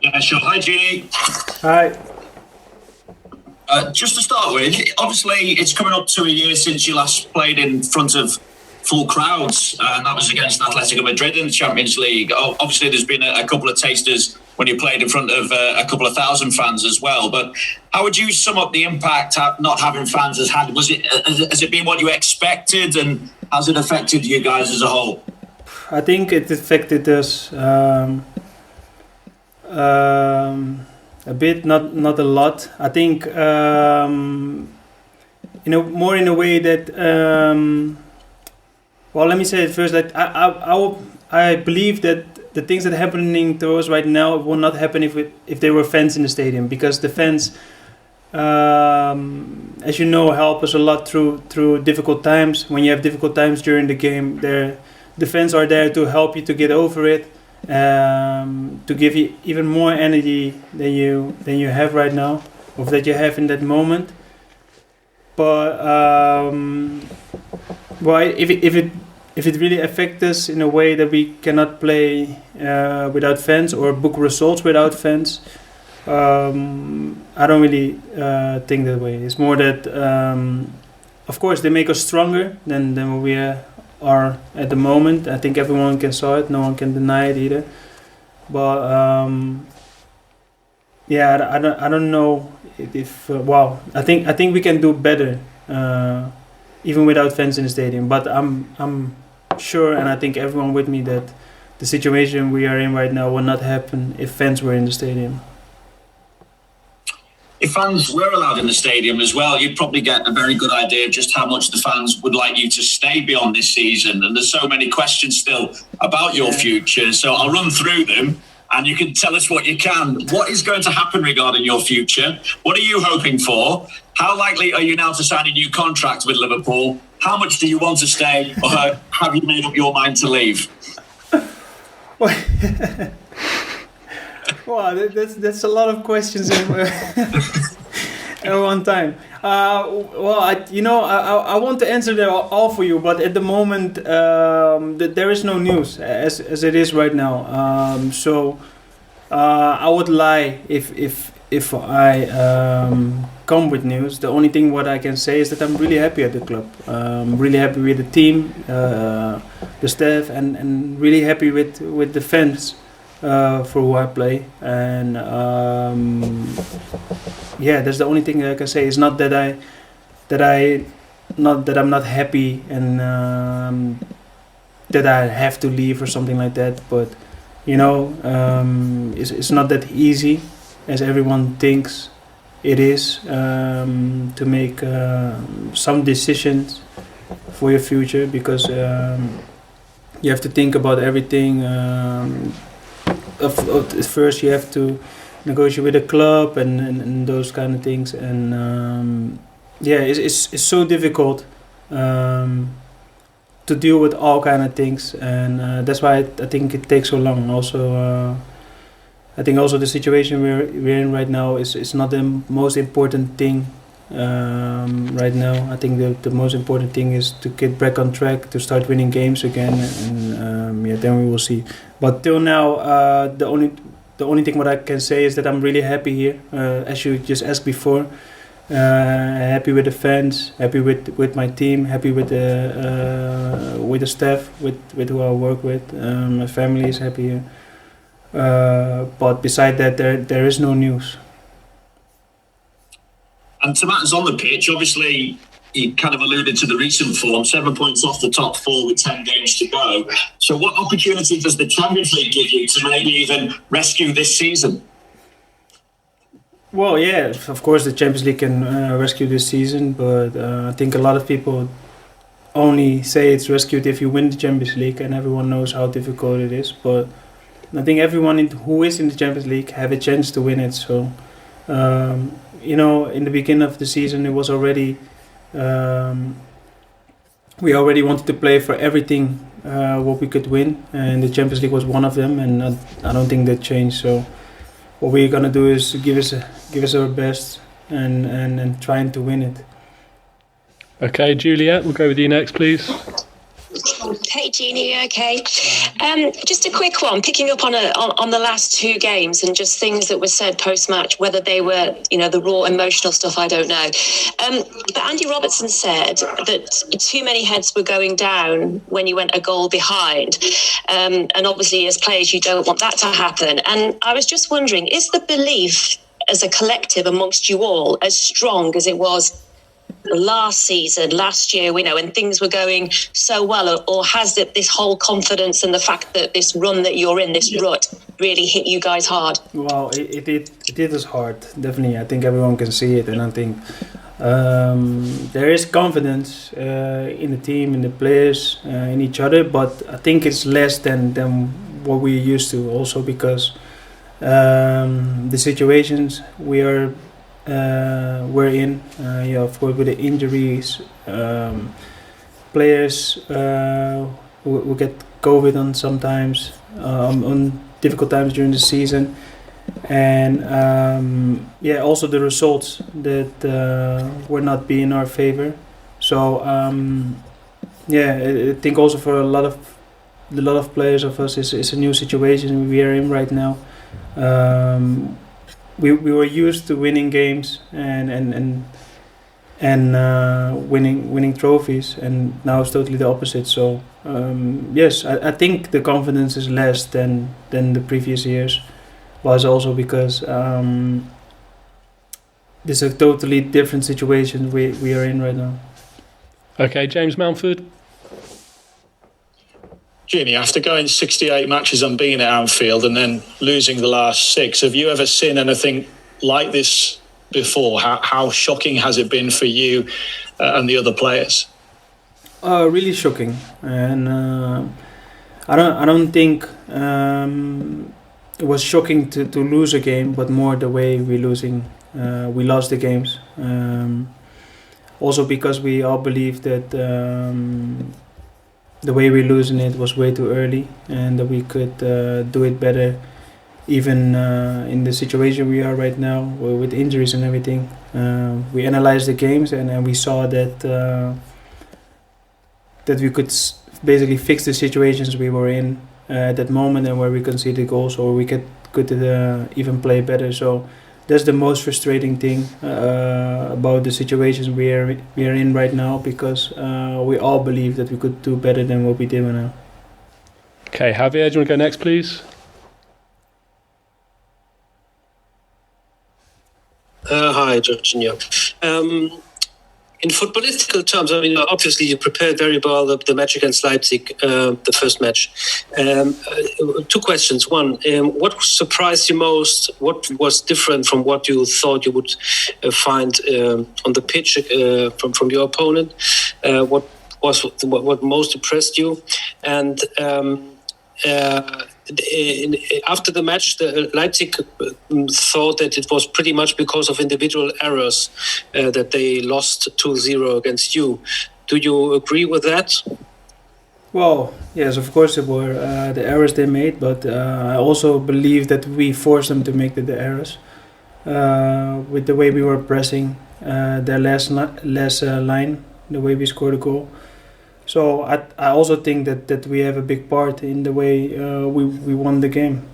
Yeah, sure. Hi, Gini. Hi. Just to start with, obviously it's coming up to a year since you last played in front of full crowds, and that was against Atletico Madrid in the Champions League. Obviously, there's been a couple of tasters when you played in front of a couple of thousand fans as well. But how would you sum up the impact not having fans has had? Has it been what you expected, and has it affected you guys as a whole? I think it affected us a bit, not a lot. I think more in a way that well, let me say it first that I believe that the things that are happening to us right now will not happen if there were fans in the stadium, because the fans, as you know, help us a lot through difficult times. When you have difficult times during the game, the fans are there to help you to get over it, to give you even more energy than you have right now, or that you have in that moment. But well, if it really affects us in a way that we cannot play without fans or book results without fans, I don't really think that way. It's more that, of course, they make us stronger than we are at the moment. I think everyone can saw it. No one can deny it either. But yeah, I don't know if well, I think we can do better even without fans in the stadium. But I'm sure, and I think everyone with me, that the situation we are in right now will not happen if fans were in the stadium. If fans were allowed in the stadium as well, you'd probably get a very good idea of just how much the fans would like you to stay beyond this season. And there's so many questions still about your future. So I'll run through them and you can tell us what you can. What is going to happen regarding your future? What are you hoping for? How likely are you now to sign a new contract with Liverpool? How much do you want to stay, or have you made up your mind to leave? Wow, that's a lot of questions at one time. Well, I want to answer them all for you, but at the moment there is no news as it is right now. So I would lie if I come with news. The only thing what I can say is that I'm really happy at the club. I'm really happy with the team, the staff, and really happy with the fans. For who I play, and yeah, that's the only thing I can say. It's not that I'm not happy and that I have to leave or something like that. But it's not that easy as everyone thinks it is to make some decisions for your future, because you have to think about everything. First you have to negotiate with the club and those kind of things, and yeah, it's so difficult to deal with all kind of things, and that's why I think it takes so long. Also, I think also the situation we're in right now is not the most important thing right now. I think the most important thing is to get back on track, to start winning games again, and yeah, then we will see. But till now, the only thing what I can say is that I'm really happy here, as you just asked before. Happy with the fans, happy with my team, happy with the staff, with who I work with. My family is happy here. But beside that, there is no news. And to matters on the pitch, obviously, you kind of alluded to the recent form, 7 points off the top four with 10 games to go. So what opportunity does the Champions League give you to maybe even rescue this season? Well, yeah, of course the Champions League can rescue this season, but I think a lot of people only say it's rescued if you win the Champions League, and everyone knows how difficult it is. But I think everyone who is in the Champions League have a chance to win it. So, in the beginning of the season, it was already we already wanted to play for everything what we could win, and the Champions League was one of them, and I don't think that changed. So what we're gonna do is give us our best and trying to win it. Okay, Juliet, we'll go with you next, please. Hey, Gini, okay. Just a quick one, picking up on the last two games and just things that were said post-match, whether they were, the raw emotional stuff, I don't know. But Andy Robertson said that too many heads were going down when you went a goal behind. And obviously, as players, you don't want that to happen. And I was just wondering, is the belief as a collective amongst you all as strong as it was last season, last year, when things were going so well, or has this whole confidence and the fact that this run that you're in, this rut, really hit you guys hard? Well, it hit us hard, definitely. I think everyone can see it, and I think there is confidence in the team, in the players, in each other, but I think it's less than what we're used to, also because the situations we're in, of course, with the injuries, players who get COVID on sometimes, on difficult times during the season, and also the results that were not be in our favor. So I think also for a lot of players of us, it's a new situation we are in right now. We were used to winning games and winning trophies, and now it's totally the opposite. So yes, I think the confidence is less than the previous years. Was also because this is a totally different situation we are in right now. Okay, James Mountford. Gini, after going 68 matches unbeaten at Anfield and then losing the last 6, have you ever seen anything like this before? How shocking has it been for you and the other players? Really shocking, and I don't think it was shocking to lose a game, but more the way we lost the games. Also because we all believe that the way we're losing it was way too early, and that we could do it better, even in the situation we are right now with injuries and everything. We analyzed the games, and we saw that we could basically fix the situations we were in at that moment, and where we conceded goals, or we could even play better. So that's the most frustrating thing about the situations we are in right now, because we all believe that we could do better than what we did right now. Okay, Javier, do you want to go next, please? Hi, Jorginho. In footballistical terms, obviously you prepared very well the match against Leipzig, the first match. 2 questions. One, what surprised you most? What was different from what you thought you would find on the pitch from your opponent? What most impressed you? And after the match, Leipzig thought that it was pretty much because of individual errors that they lost 2-0 against you. Do you agree with that? Well, yes, of course it were the errors they made, but I also believe that we forced them to make the errors with the way we were pressing their last line, the way we scored a goal. So I also think that we have a big part in the way we won the game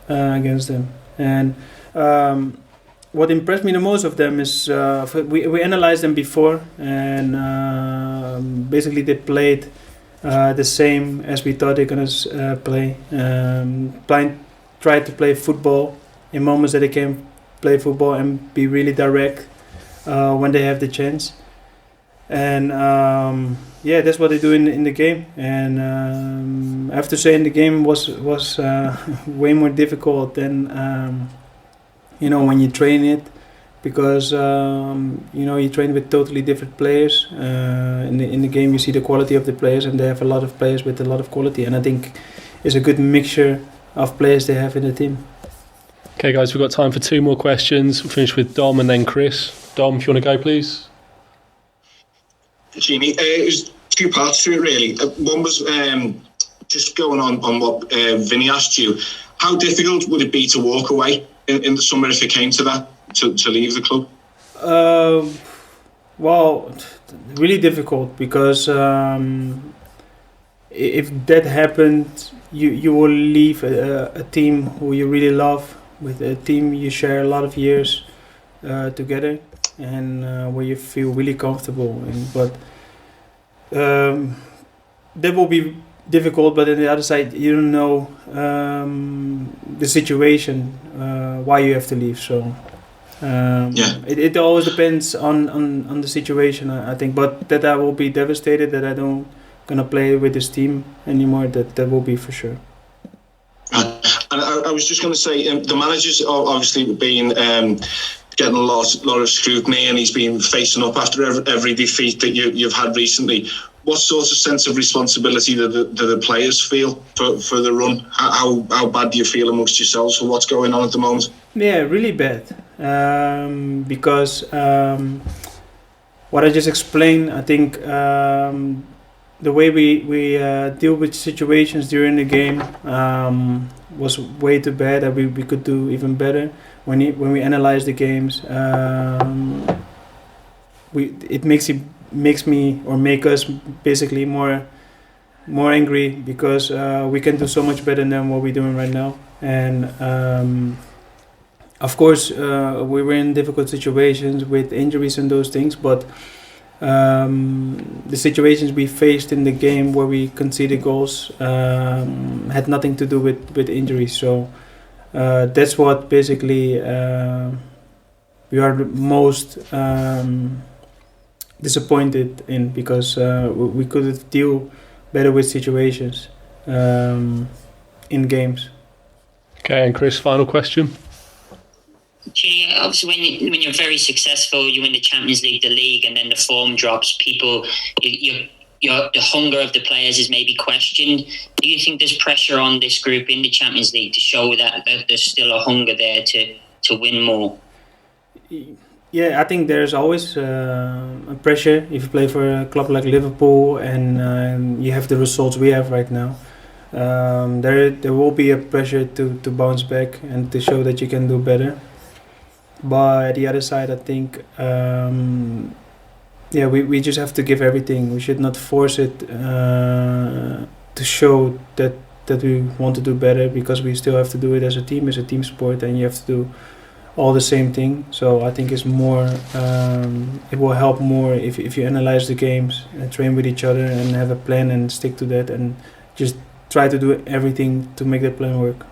against them. And what impressed me the most of them is we analyzed them before, and basically they played the same as we thought they're gonna play. Tried to play football in moments that they can play football and be really direct when they have the chance. And that's what they do in the game. And I have to say, in the game was way more difficult than when you train it, because you train with totally different players. In the game, you see the quality of the players, and they have a lot of players with a lot of quality. And I think it's a good mixture of players they have in the team. Okay, guys, we've got time for 2 more questions. We'll finish with Dom and then Chris. Dom, if you want to go, please. Gini, it was 2 parts to it, really. One was just going on what Vinny asked you. How difficult would it be to walk away in the summer if it came to that, to leave the club? Well, really difficult, because if that happened, you will leave a team who you really love, with a team you share a lot of years together, and where you feel really comfortable. But that will be difficult. But on the other side, you don't know the situation, why you have to leave. So it always depends on the situation, I think. But that I will be devastated that I don't gonna play with this team anymore. That will be for sure. And I was just going to say, the manager's obviously been getting a lot of scrutiny, and he's been facing up after every defeat that you've had recently. What sort of sense of responsibility do the players feel for the run? How bad do you feel amongst yourselves for what's going on at the moment? Yeah, really bad. Because what I just explained, I think the way we deal with situations during the game was way too bad. That we could do even better when we analyze the games. It makes me or make us basically more angry, because we can do so much better than what we're doing right now. And of course, we were in difficult situations with injuries and those things, but the situations we faced in the game where we conceded goals had nothing to do with injuries. So that's what basically we are the most disappointed in, because we could deal better with situations in games. Okay, and Chris, final question. Gini, obviously when you're very successful, you win the Champions League, the league, and then the form drops, the hunger of the players is maybe questioned. Do you think there's pressure on this group in the Champions League to show that there's still a hunger there to win more? Yeah, I think there's always a pressure if you play for a club like Liverpool and you have the results we have right now. There will be a pressure to bounce back and to show that you can do better. But the other side, I think, we just have to give everything. We should not force it to show that we want to do better, because we still have to do it as a team sport, and you have to do all the same thing. So I think it's more, it will help more if you analyze the games and train with each other and have a plan and stick to that and just try to do everything to make that plan work.